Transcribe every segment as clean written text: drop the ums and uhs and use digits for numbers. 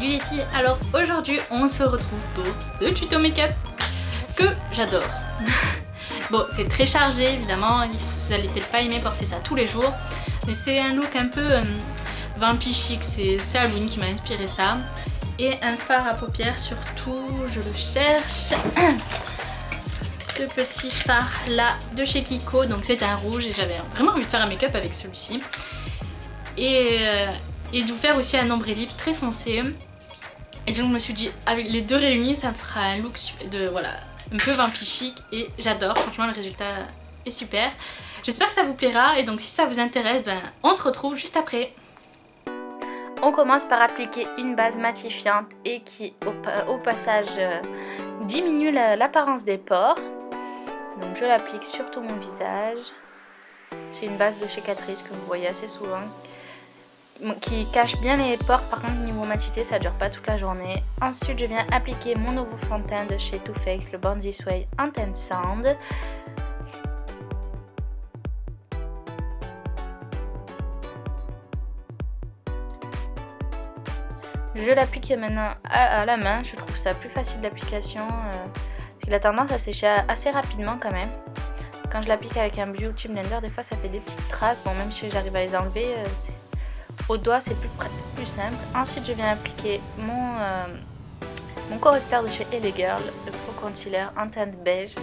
Salut les filles, alors aujourd'hui on se retrouve pour ce tuto make-up que j'adore. Bon, c'est très chargé évidemment, vous allez peut-être pas aimer porter ça tous les jours, mais c'est un look un peu vampire chic, c'est Halloween qui m'a inspiré ça. Et un fard à paupières surtout, je le cherche. Ce petit fard là de chez Kiko, donc c'est un rouge et j'avais vraiment envie de faire un make-up avec celui-ci. Et de vous faire aussi un ombre ellipse très foncé. Et donc je me suis dit, avec les deux réunis, ça me fera un look de, voilà, un peu vampire chic et j'adore, franchement le résultat est super. J'espère que ça vous plaira et donc si ça vous intéresse, on se retrouve juste après. On commence par appliquer une base matifiante et qui au passage diminue l'apparence des pores. Donc je l'applique sur tout mon visage. C'est une base de chez Catrice que vous voyez assez souvent, qui cache bien les pores. Par contre niveau matité ça dure pas toute la journée. Ensuite je viens appliquer mon nouveau fond de teint de chez Too Faced, le Born This Way Intense Sound. Je l'applique maintenant à la main, je trouve ça plus facile d'application, parce qu'il a tendance à sécher assez rapidement quand même. Quand je l'applique avec un Beauty Blender, des fois ça fait des petites traces, bon même si j'arrive à les enlever, au doigt c'est plus simple. Ensuite je viens appliquer mon correcteur de chez LA Girl, le Pro Concealer en teinte beige.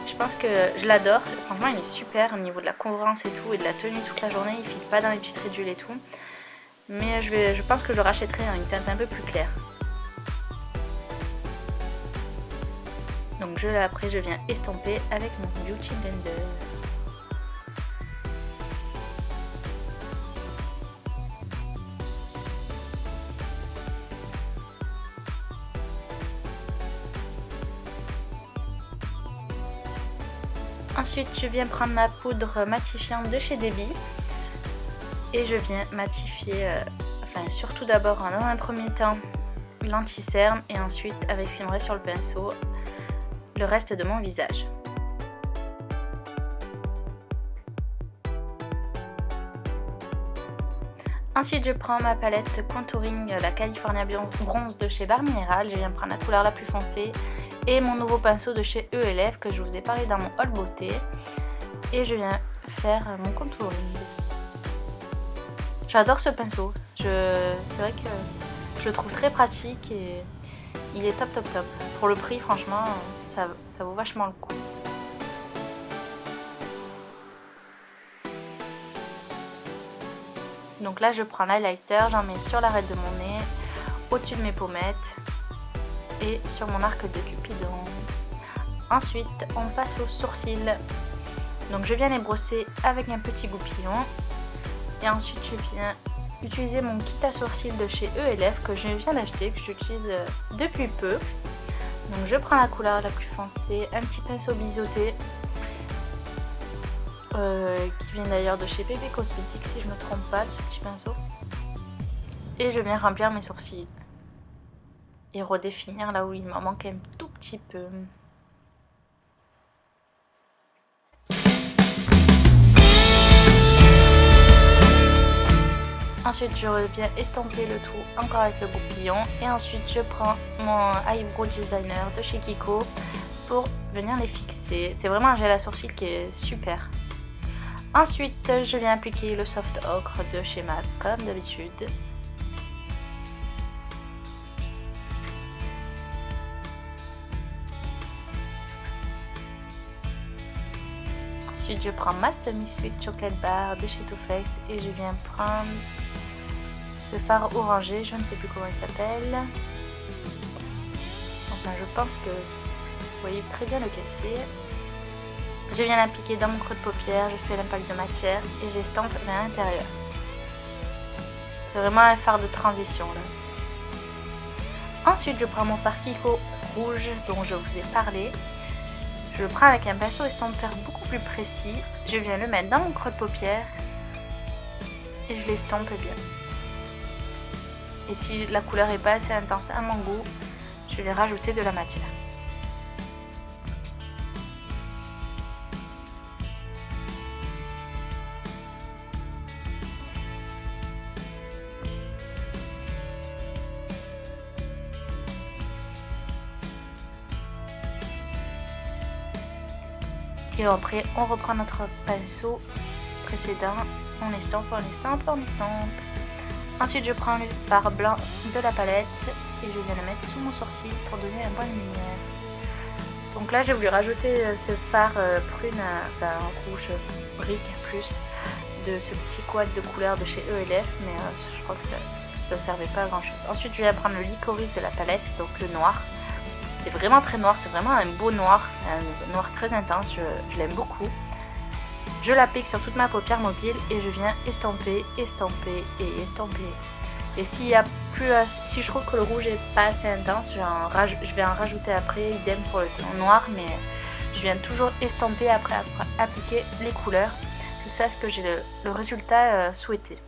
Je pense que je l'adore, franchement il est super au niveau de la couvrance et tout, et de la tenue toute la journée, il file pas dans les petites ridules et tout. Mais je pense que je le rachèterai en une teinte un peu plus claire. Donc après je viens estomper avec mon Beauty Blender. Ensuite je viens prendre ma poudre matifiante de chez Debbie. Et je viens matifier, surtout d'abord dans un premier temps l'anti-cerne et ensuite avec ce qui me reste sur le pinceau, le reste de mon visage. Ensuite je prends ma palette contouring, la California Bronze de chez Barre Minéral, je viens prendre la couleur la plus foncée et mon nouveau pinceau de chez ELF que je vous ai parlé dans mon haul beauté, et je viens faire mon contouring. J'adore ce pinceau, c'est vrai que je le trouve très pratique et il est top. Pour le prix franchement ça vaut vachement le coup. Donc là je prends l'highlighter, j'en mets sur l'arête de mon nez, au-dessus de mes pommettes et sur mon arc de Cupidon. Ensuite on passe aux sourcils, donc je viens les brosser avec un petit goupillon. Et ensuite je viens utiliser mon kit à sourcils de chez ELF que je viens d'acheter, que j'utilise depuis peu. Donc je prends la couleur la plus foncée, un petit pinceau biseauté qui vient d'ailleurs de chez Bébé Cosmétiques si je ne me trompe pas, ce petit pinceau. Et je viens remplir mes sourcils et redéfinir là où il m'en manque un tout petit peu. Ensuite je reviens estomper le tout encore avec le goupillon et ensuite je prends mon eyebrow designer de chez Kiko pour venir les fixer. C'est vraiment un gel à sourcils qui est super. Ensuite je viens appliquer le soft ocre de chez MAC comme d'habitude. Ensuite je prends ma Semi Sweet Chocolate Bar de chez Too Faced et je viens prendre ce fard orangé, je ne sais plus comment il s'appelle. Enfin je pense que vous voyez très bien lequel c'est. Je viens l'appliquer dans mon creux de paupière, je fais l'impact de matière et j'estompe vers l'intérieur. C'est vraiment un fard de transition là. Ensuite je prends mon fard Kiko rouge dont je vous ai parlé. Je le prends avec un pinceau estompeur beaucoup plus précis. Je viens le mettre dans mon creux de paupière et je l'estompe bien. Et si la couleur n'est pas assez intense à mon goût, je vais rajouter de la matière. Et après on reprend notre pinceau précédent, on estompe, on estompe, on estompe. Ensuite je prends le fard blanc de la palette et je viens le mettre sous mon sourcil pour donner un point de lumière. Donc là j'ai voulu rajouter ce fard prune, enfin rouge brique plus de ce petit quad de couleur de chez E&F, mais je crois que ça ne servait pas à grand chose. Ensuite je viens prendre le licorice de la palette, donc le noir. C'est vraiment très noir, c'est vraiment un beau noir, un noir très intense, je l'aime beaucoup. Je l'applique sur toute ma paupière mobile et je viens estomper, estomper et estomper. Et s'il y a plus, si je trouve que le rouge est pas assez intense, je vais en rajouter après, idem pour le ton noir, mais je viens toujours estomper après appliquer les couleurs jusqu'à ce que j'ai le résultat souhaité.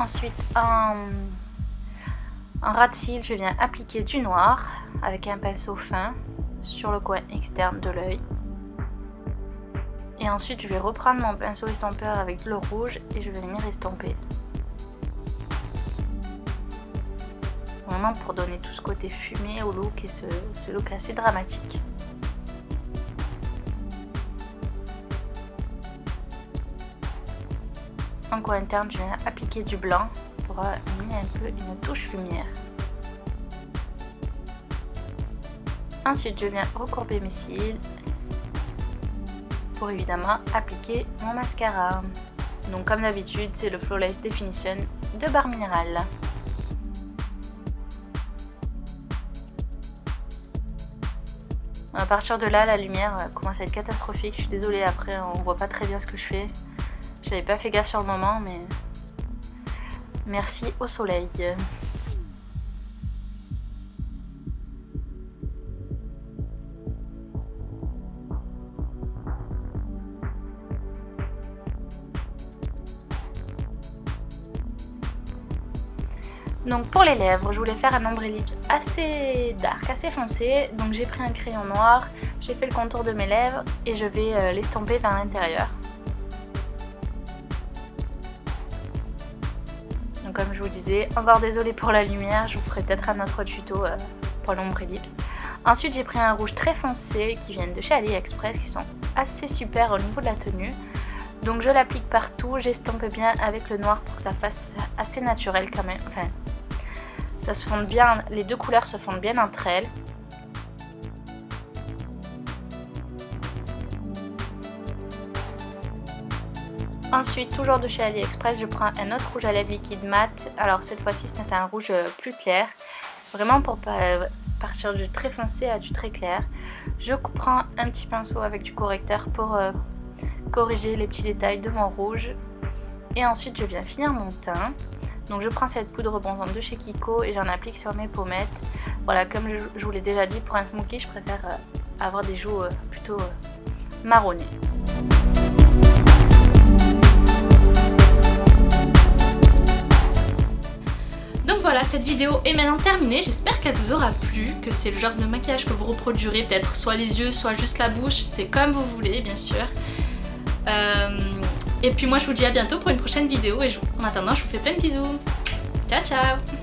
Ensuite, en ras de cils, je viens appliquer du noir avec un pinceau fin sur le coin externe de l'œil. Et ensuite, je vais reprendre mon pinceau estompeur avec le rouge et je vais venir estomper. Vraiment pour donner tout ce côté fumé au look et ce look assez dramatique. En coin interne, je viens appliquer du blanc pour amener un peu une touche lumière. Ensuite, je viens recourber mes cils pour évidemment appliquer mon mascara. Donc comme d'habitude, c'est le Flawless Definition de Barre Minéral. À partir de là, la lumière commence à être catastrophique. Je suis désolée, après on voit pas très bien ce que je fais. Je n'avais pas fait gaffe sur le moment, mais merci au soleil. Donc pour les lèvres, je voulais faire un ombre ellipse assez dark, assez foncé. Donc j'ai pris un crayon noir, j'ai fait le contour de mes lèvres et je vais l'estomper vers l'intérieur. Donc comme je vous disais, encore désolée pour la lumière, je vous ferai peut-être un autre tuto pour l'ombre ellipse. Ensuite j'ai pris un rouge très foncé qui vient de chez AliExpress, qui sont assez super au niveau de la tenue. Donc je l'applique partout, j'estompe bien avec le noir pour que ça fasse assez naturel quand même. Enfin, ça se fonde bien, les deux couleurs se fondent bien entre elles. Ensuite, toujours de chez AliExpress, je prends un autre rouge à lèvres liquide mat. Alors cette fois-ci c'est un rouge plus clair, vraiment pour partir du très foncé à du très clair. Je prends un petit pinceau avec du correcteur pour corriger les petits détails de mon rouge. Et ensuite je viens finir mon teint. Donc je prends cette poudre bronzante de chez Kiko et j'en applique sur mes pommettes. Voilà, comme je vous l'ai déjà dit, pour un smoky je préfère avoir des joues plutôt marronnées. Donc voilà, cette vidéo est maintenant terminée, j'espère qu'elle vous aura plu, que c'est le genre de maquillage que vous reproduirez, peut-être soit les yeux, soit juste la bouche, c'est comme vous voulez bien sûr. Et puis moi je vous dis à bientôt pour une prochaine vidéo et en attendant je vous fais plein de bisous. Ciao ciao.